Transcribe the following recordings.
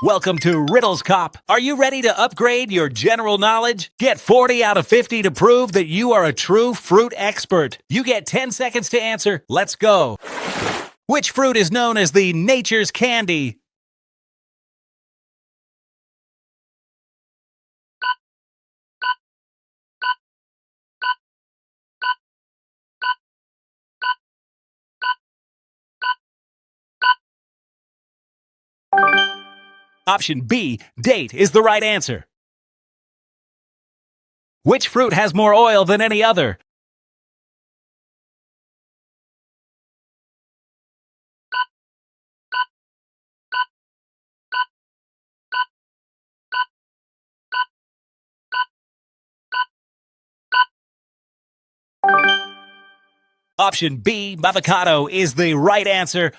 Welcome to Riddles Cop. Are you ready to upgrade your general knowledge? Get 40 out of 50 to prove that you are a true fruit expert. You get 10 seconds to answer. Let's go. Which fruit is known as the nature's candy? Option B, date, is the right answer. Which fruit has more oil than any other? Option B, avocado, is the right answer.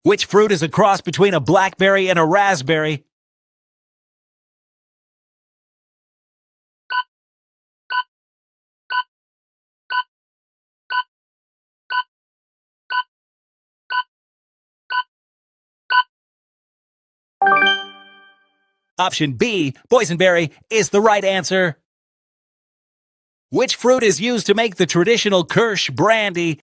Which fruit is a cross between a blackberry and a raspberry? Option B, boysenberry, is the right answer. Which fruit is used to make the traditional Kirsch brandy?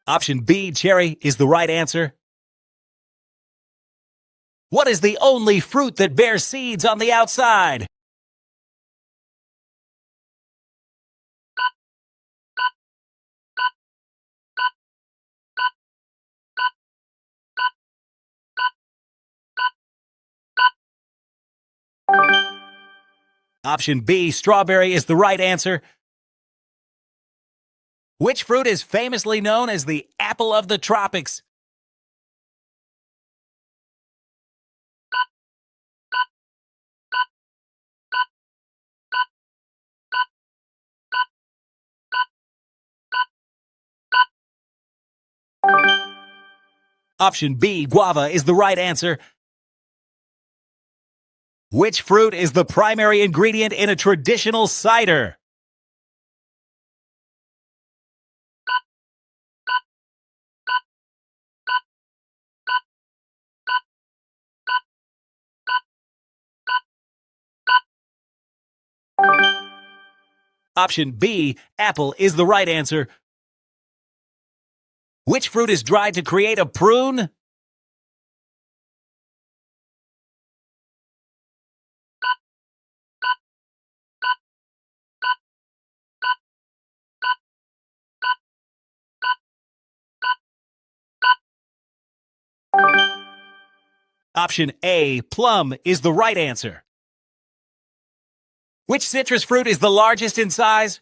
Option B, cherry, is the right answer. What is the only fruit that bears seeds on the outside? Option B, strawberry, is the right answer. Which fruit is famously known as the apple of the tropics? Option B, guava, is the right answer. Which fruit is the primary ingredient in a traditional cider? Option B, apple, is the right answer. Which fruit is dried to create a prune? Option A, plum, is the right answer. Which citrus fruit is the largest in size?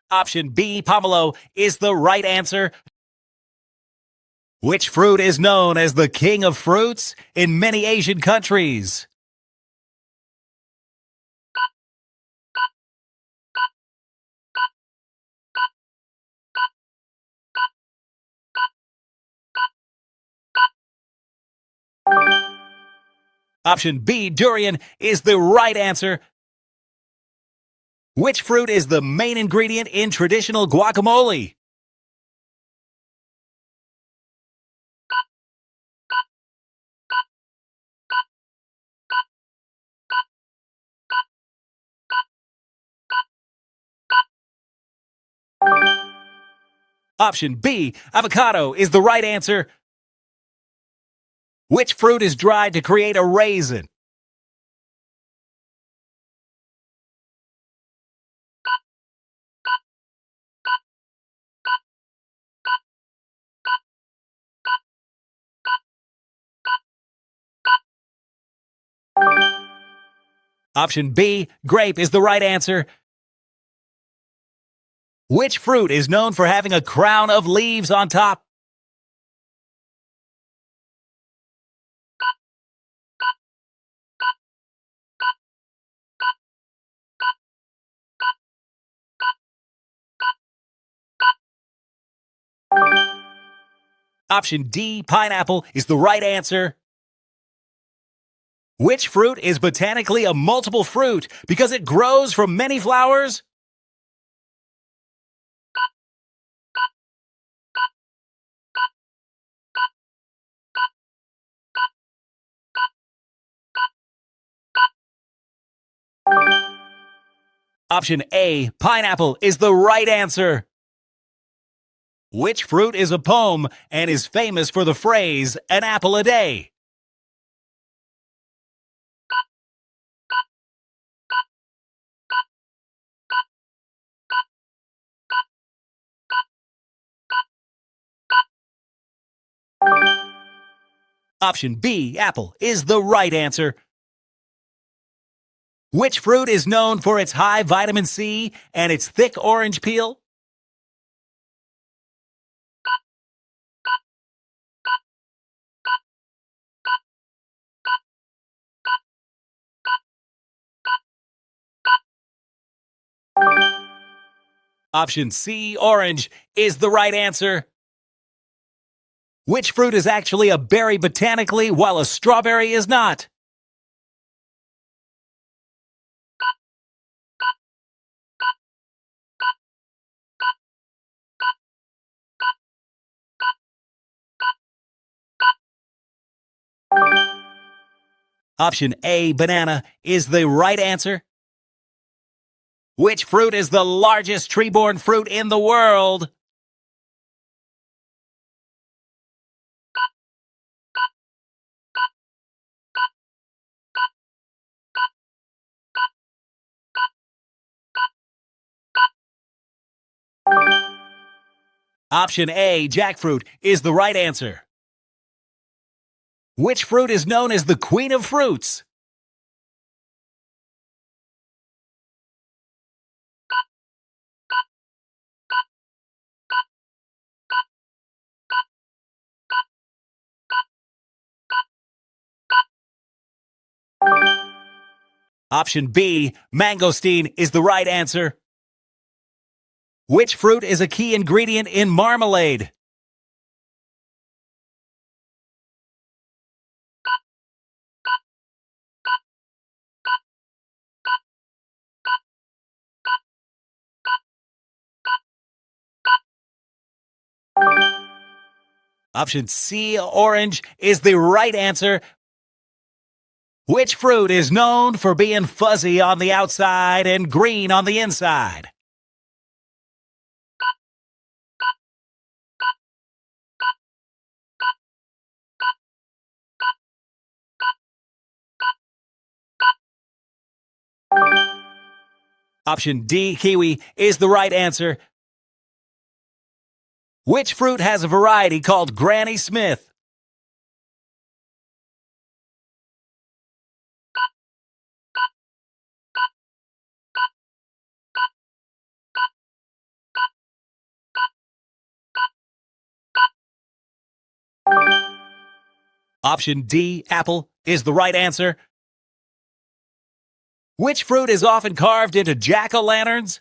Option B, pomelo, is the right answer. Which fruit is known as the king of fruits in many Asian countries? Option B, durian, is the right answer. Which fruit is the main ingredient in traditional guacamole? Option B, avocado, is the right answer. Which fruit is dried to create a raisin? Option B, grape, is the right answer. Which fruit is known for having a crown of leaves on top? Option D, pineapple, is the right answer. Which fruit is botanically a multiple fruit because it grows from many flowers? Option A, pineapple, is the right answer. Which fruit is a poem and is famous for the phrase, an apple a day? Option B, apple, is the right answer. Which fruit is known for its high vitamin C and its thick orange peel? Option C, orange, is the right answer. Which fruit is actually a berry botanically while a strawberry is not? Option A, banana, is the right answer. Which fruit is the largest tree-borne fruit in the world? Option A, jackfruit, is the right answer. Which fruit is known as the queen of fruits? Option B, mangosteen, is the right answer. Which fruit is a key ingredient in marmalade? Option C, orange, is the right answer. Which fruit is known for being fuzzy on the outside and green on the inside? Option D, kiwi, is the right answer. Which fruit has a variety called Granny Smith? Option D, apple, is the right answer. Which fruit is often carved into jack-o'-lanterns?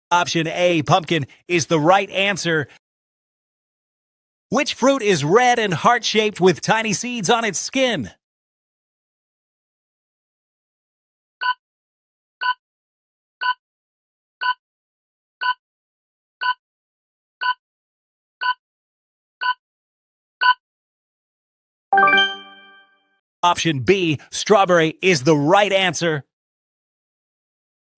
Option A, pumpkin, is the right answer. Which fruit is red and heart-shaped with tiny seeds on its skin? Option B, strawberry, is the right answer.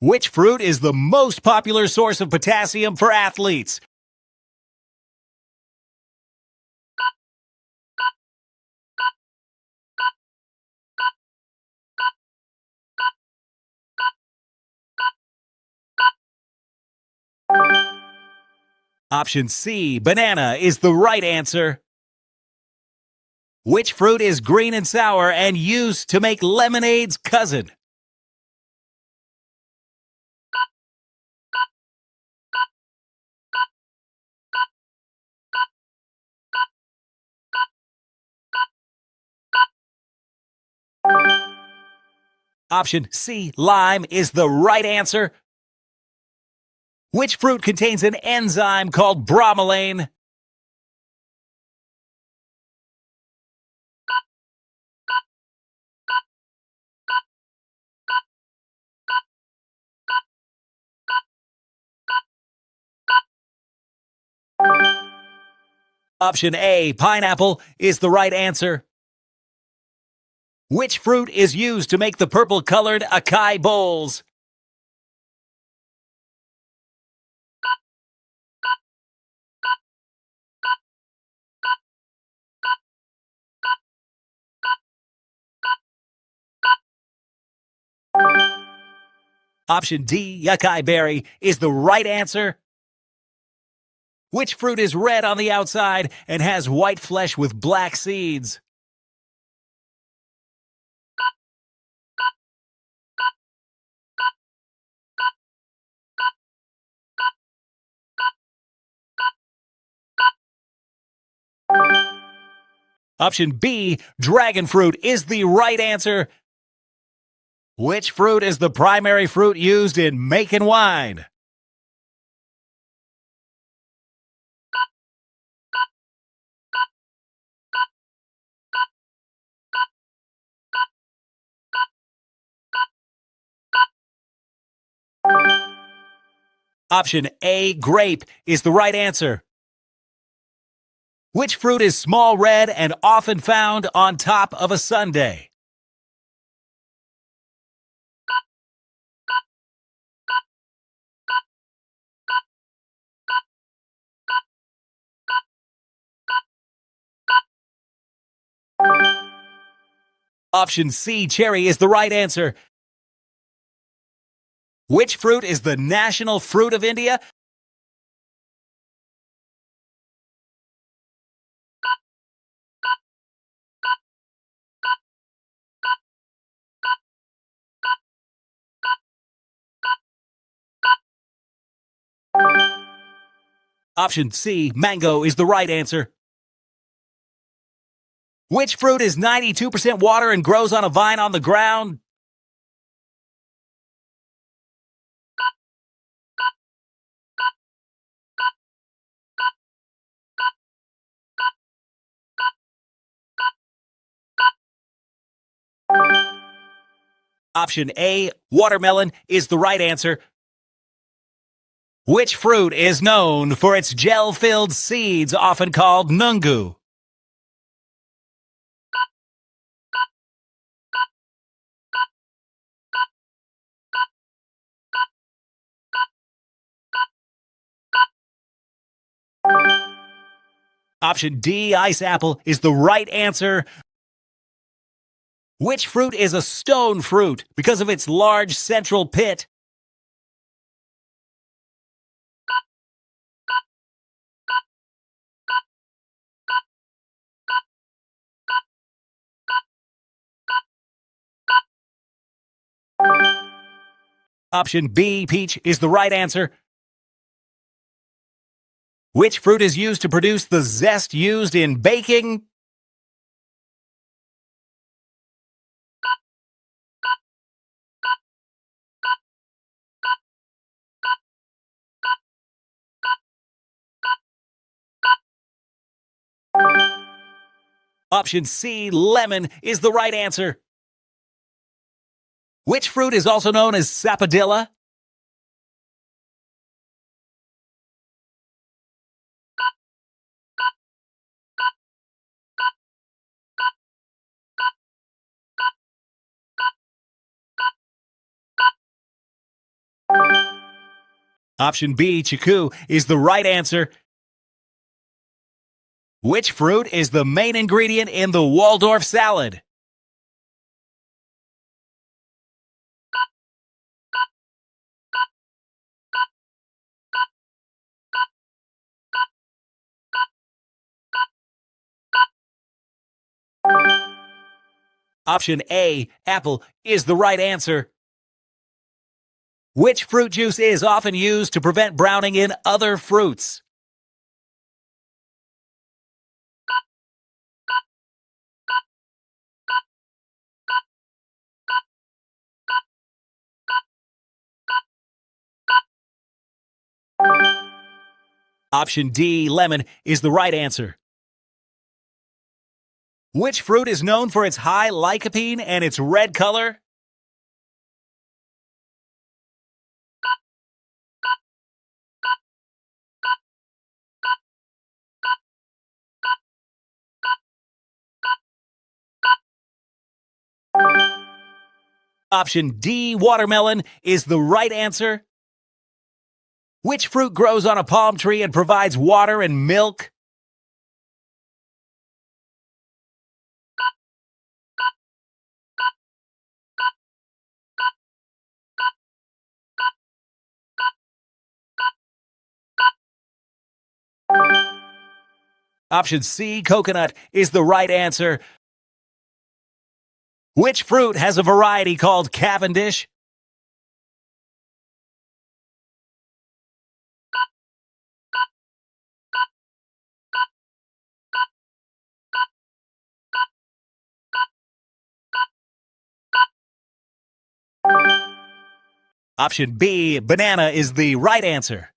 Which fruit is the most popular source of potassium for athletes? Option C, banana, is the right answer. Which fruit is green and sour and used to make lemonade's cousin? Option C, lime, is the right answer. Which fruit contains an enzyme called bromelain? Option A, pineapple, is the right answer. Which fruit is used to make the purple-colored acai bowls? Option D, acai berry, is the right answer. Which fruit is red on the outside and has white flesh with black seeds? Option B, dragon fruit, is the right answer. Which fruit is the primary fruit used in making wine? Option A, grape, is the right answer. Which fruit is small red and often found on top of a sundae? Option C, cherry, is the right answer. Which fruit is the national fruit of India? Option C, mango, is the right answer. Which fruit is 92% water and grows on a vine on the ground? Option A, watermelon, is the right answer. Which fruit is known for its gel-filled seeds, often called nungu? Option D, ice apple, is the right answer. Which fruit is a stone fruit because of its large central pit? Option B, peach, is the right answer. Which fruit is used to produce the zest used in baking? Option C, lemon, is the right answer. Which fruit is also known as sapodilla? Option B, chiku, is the right answer. Which fruit is the main ingredient in the Waldorf salad? Option A, apple, is the right answer. Which fruit juice is often used to prevent browning in other fruits? Option D, lemon, is the right answer. Which fruit is known for its high lycopene and its red color? Option D, watermelon, is the right answer. Which fruit grows on a palm tree and provides water and milk? Option C, coconut, is the right answer. Which fruit has a variety called Cavendish? Option B, banana, is the right answer.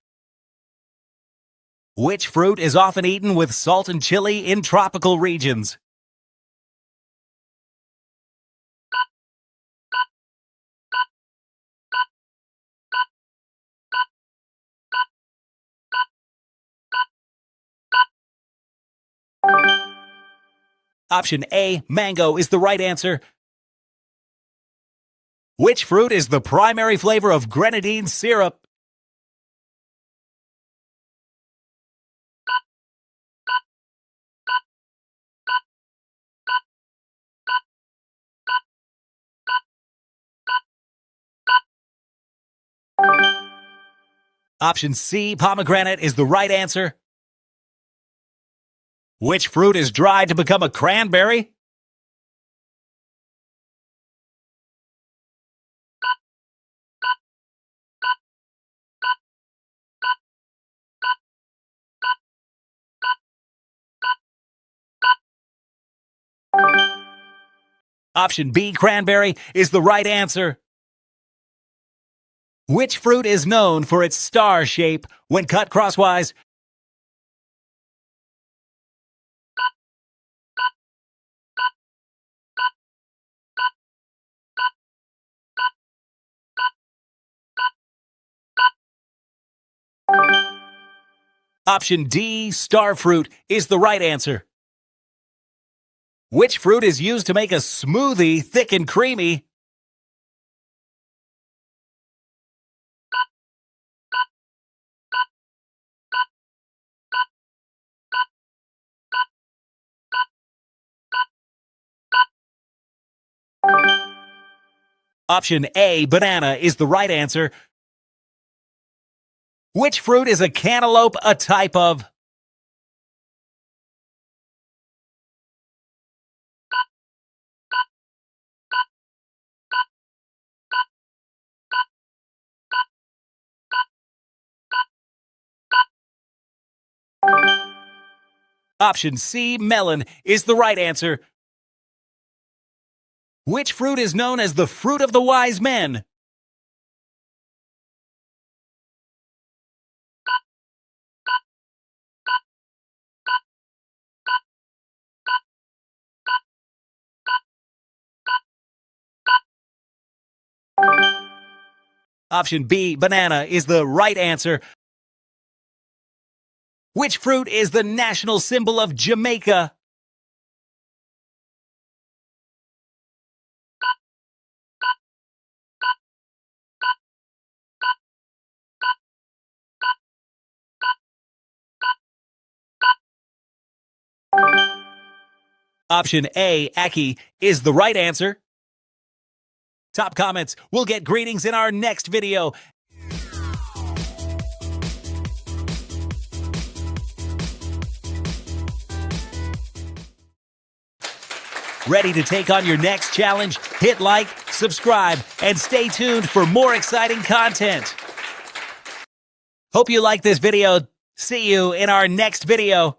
Which fruit is often eaten with salt and chili in tropical regions? Option A, mango, is the right answer. Which fruit is the primary flavor of grenadine syrup? Option C, pomegranate, is the right answer. Which fruit is dried to become a cranberry? Option B, cranberry, is the right answer. Which fruit is known for its star shape when cut crosswise? Option D, star fruit, is the right answer. Which fruit is used to make a smoothie thick and creamy? Option A, banana, is the right answer. Which fruit is a cantaloupe a type of? Option C, melon, is the right answer. Which fruit is known as the fruit of the wise men? Option B, banana, is the right answer. Which fruit is the national symbol of Jamaica? Option A, ackee, is the right answer. Top comments will get greetings in our next video. Ready to take on your next challenge? Hit like, subscribe, and stay tuned for more exciting content. Hope you like this video. See you in our next video.